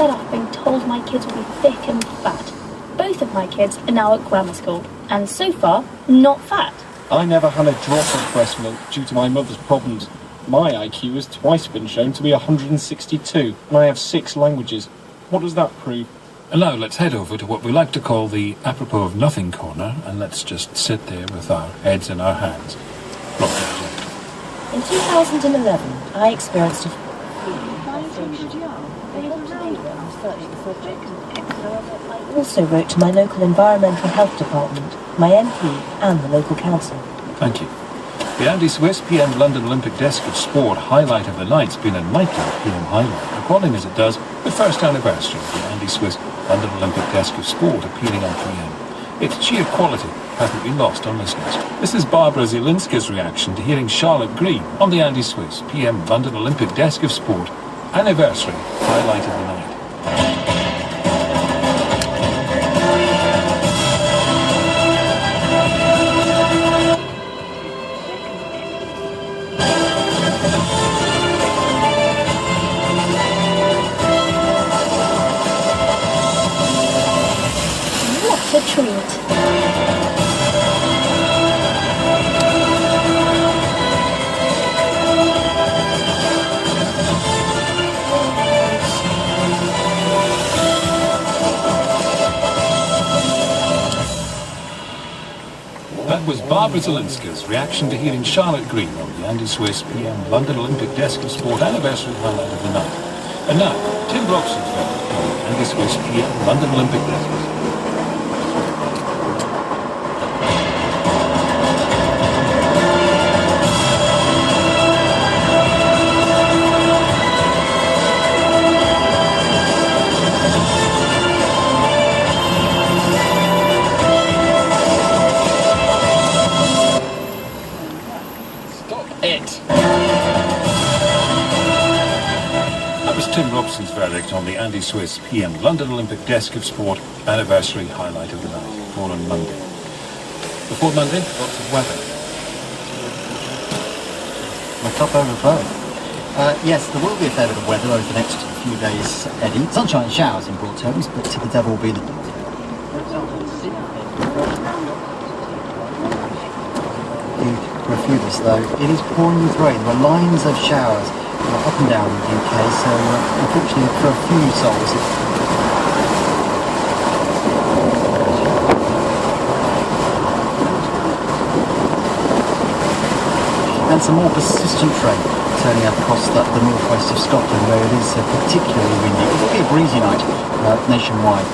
fed up being told my kids will be thick and fat. Both of my kids are now at grammar school, and so far, not fat. I never had a drop of breast milk due to my mother's problems. My IQ has twice been shown to be 162, and I have 6 languages. What does that prove? And now let's head over to what we like to call the apropos of nothing corner, and let's just sit there with our heads in our hands. In 2011, I experienced a... I also wrote to my local environmental health department, my MP and the local council. Thank you. The Andy Swiss PM London Olympic Desk of Sport highlight of the night's been a nightly PM highlight, recalling as it does the first anniversary of the Andy Swiss London Olympic Desk of Sport appealing on PM. Its sheer quality hasn't been lost on listeners. This is Barbara Zielinska's reaction to hearing Charlotte Green on the Andy Swiss PM London Olympic Desk of Sport anniversary highlight of the night. What a treat. That was Barbara Zielinska's reaction to hearing Charlotte Green on the Andy Swiss PM London Olympic Desk of Sport anniversary highlight of the night. And now, Tim Bloxon's verdict on the Andy Swiss PM London Olympic Desk of Sport. That was Tim Robson's verdict on the Andy Swiss PM London Olympic Desk of Sport anniversary highlight of the night, all on Monday. Before Monday, lots of weather. My cup overflowing. Yes, there will be a fair bit of weather over the next few days, Eddie. Sunshine and showers in broad terms, but the devil will be the detail. For a few of us, though, it is pouring with rain. There are lines of showers up and down the UK, so unfortunately for a few souls and some more persistent rain turning up across the northwest of Scotland, where it is particularly windy. It will be a breezy night nationwide.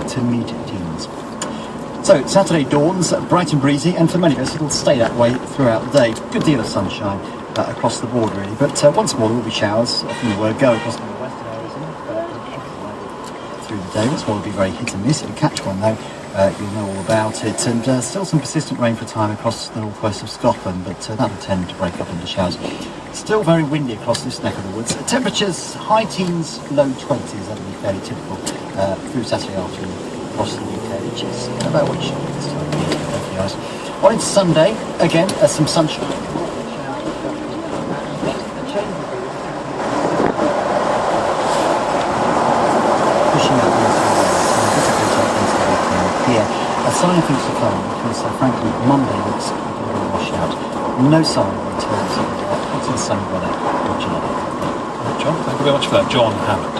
To mid-teens. So Saturday dawns bright and breezy, and for many of us it'll stay that way throughout the day. Good deal of sunshine across the board really, but once more there will be showers from the word go across the western areas through the day. Once more will be very hit and miss. If you catch one though, you'll know all about it. And still some persistent rain for a time across the northwest of Scotland, but that'll tend to break up into showers. Still very windy across this neck of the woods. Temperatures high teens, low 20s. That'll be fairly typical through Saturday afternoon across the UK, which is about what you should expect. On into Sunday, again, some sunshine. Pushing up here. A sign of things to come, because frankly, Monday looks like a little wash out. No sign in terms of what's in sunny weather or July. John, thank you very much for that, John Hammond.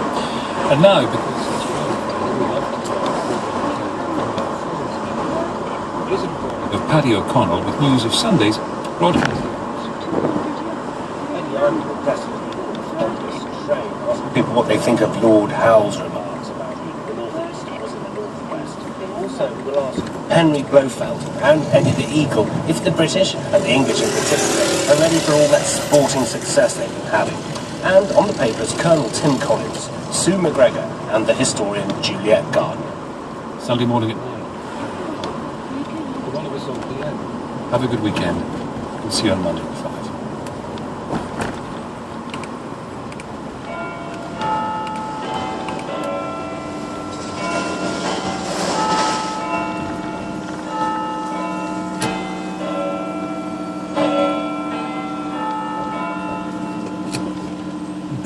And now, because of Paddy O'Connell with news of Sunday's broadcast. People what they think of Lord Howe's remarks about the northeast was in the northwest. Also, we'll ask Henry Blofeld and Eddie the Eagle if the British and the English in particular are ready for all that sporting success they've been having. And on the papers, Colonel Tim Collins, Sue McGregor, and the historian Juliet Gardner. Sunday morning at 9. For one of us on PM. Have a good weekend. We'll see you on Monday at 5.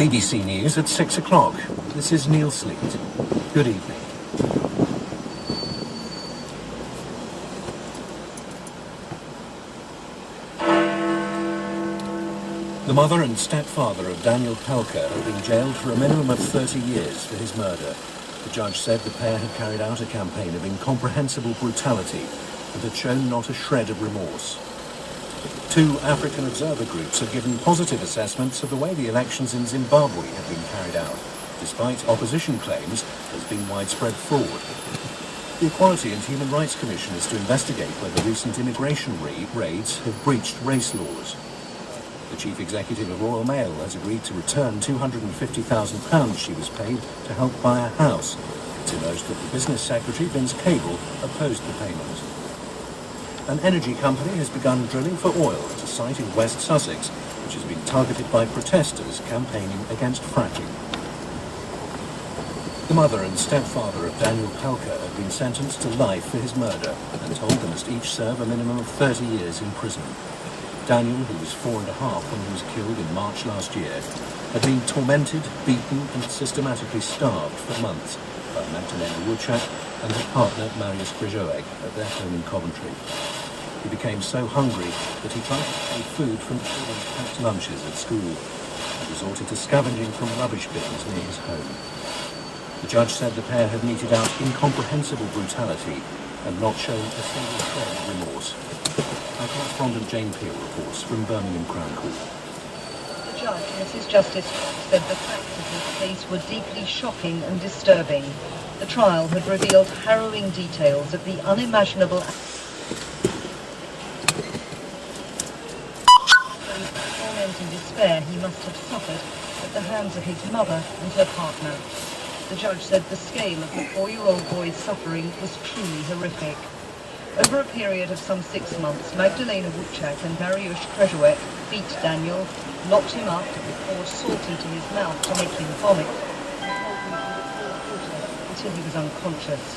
BBC News at 6 o'clock. This is Neil Sleet. Good evening. The mother and stepfather of Daniel Pelker have been jailed for a minimum of 30 years for his murder. The judge said the pair had carried out a campaign of incomprehensible brutality and had shown not a shred of remorse. 2 African observer groups have given positive assessments of the way the elections in Zimbabwe have been carried out, despite opposition claims there's been widespread fraud. The Equality and Human Rights Commission is to investigate whether recent immigration raids have breached race laws. The chief executive of Royal Mail has agreed to return £250,000 she was paid to help buy a house. It's emerged that the business secretary, Vince Cable, opposed the payment. An energy company has begun drilling for oil at a site in West Sussex, which has been targeted by protesters campaigning against fracking. The mother and stepfather of Daniel Pelker have been sentenced to life for his murder and told they must each serve a minimum of 30 years in prison. Daniel, who was 4.5 when he was killed in March last year, had been tormented, beaten and systematically starved for months by Magdalena Woodchak and her partner Marius Krzyżołek at their home in Coventry. He became so hungry that he tried to take food from children's packed lunches at school and resorted to scavenging from rubbish bins near his home. The judge said the pair had meted out incomprehensible brutality and not shown a single shred of remorse. Our correspondent Jane Peel reports from Birmingham Crown Court. The judge, Mrs. Justice, said the facts of this case were deeply shocking and disturbing. The trial had revealed harrowing details of the unimaginable torment and despair he must have suffered at the hands of his mother and her partner. The judge said the scale of the 4-year-old boy's suffering was truly horrific. Over a period of some 6 months, Magdalena Woodchak and Mariusz Krzyżołek beat Daniel, locked him up, poured salt into his mouth to make him vomit, until he was unconscious.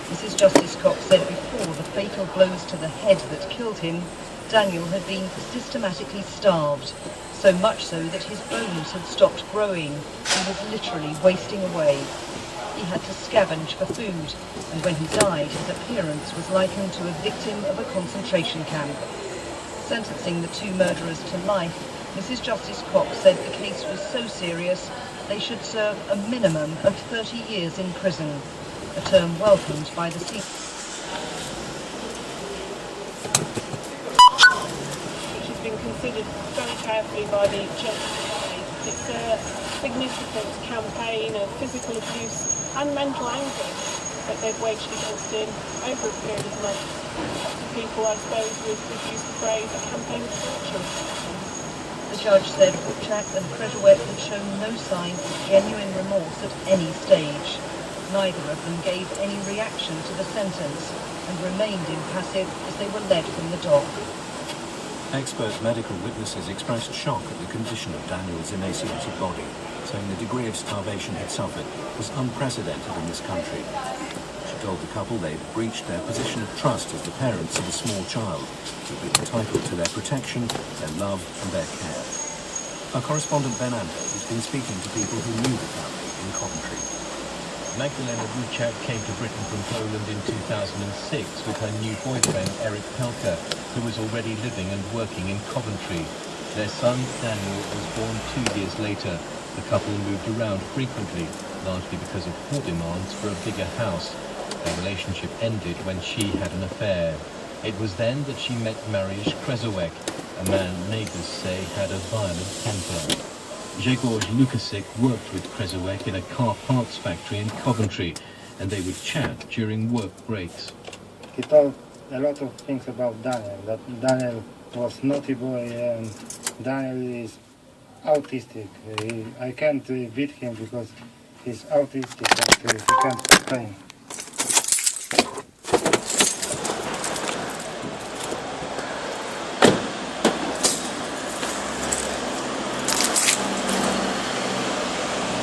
Mrs. Justice Cox said before the fatal blows to the head that killed him, Daniel had been systematically starved, so much so that his bones had stopped growing. He was literally wasting away. He had to scavenge for food, and when he died, his appearance was likened to a victim of a concentration camp. Sentencing the 2 murderers to life, Mrs. Justice Cox said the case was so serious they should serve a minimum of 30 years in prison, a term welcomed by the Which has been considered very carefully by the judge. It's a significant campaign of physical abuse and mental anguish that they've waged against him over a period of months. People, I suppose, would use the phrase a campaign of torture. The judge said Woodchak and Krzyżołek had shown no signs of genuine remorse at any stage. Neither of them gave any reaction to the sentence and remained impassive as they were led from the dock. Expert medical witnesses expressed shock at the condition of Daniel's emaciated body, saying the degree of starvation he'd suffered was unprecedented in this country. She told the couple they'd breached their position of trust as the parents of a small child, who'd be entitled to their protection, their love and their care. Our correspondent Ben Ando has been speaking to people who knew the family in Coventry. Magdalena Woodchak came to Britain from Poland in 2006 with her new boyfriend Eric Pelker, who was already living and working in Coventry. Their son, Daniel, was born 2 years later. The couple moved around frequently, largely because of poor demands for a bigger house. Their relationship ended when she had an affair. It was then that she met Mariusz Krzyżołek, a man neighbours say had a violent temper. Grzegorz Lukasik worked with Krzyżołek in a car parts factory in Coventry, and they would chat during work breaks. He told a lot of things about Daniel, that Daniel was naughty boy and Daniel is autistic. I can't beat him because he's autistic and he can't complain.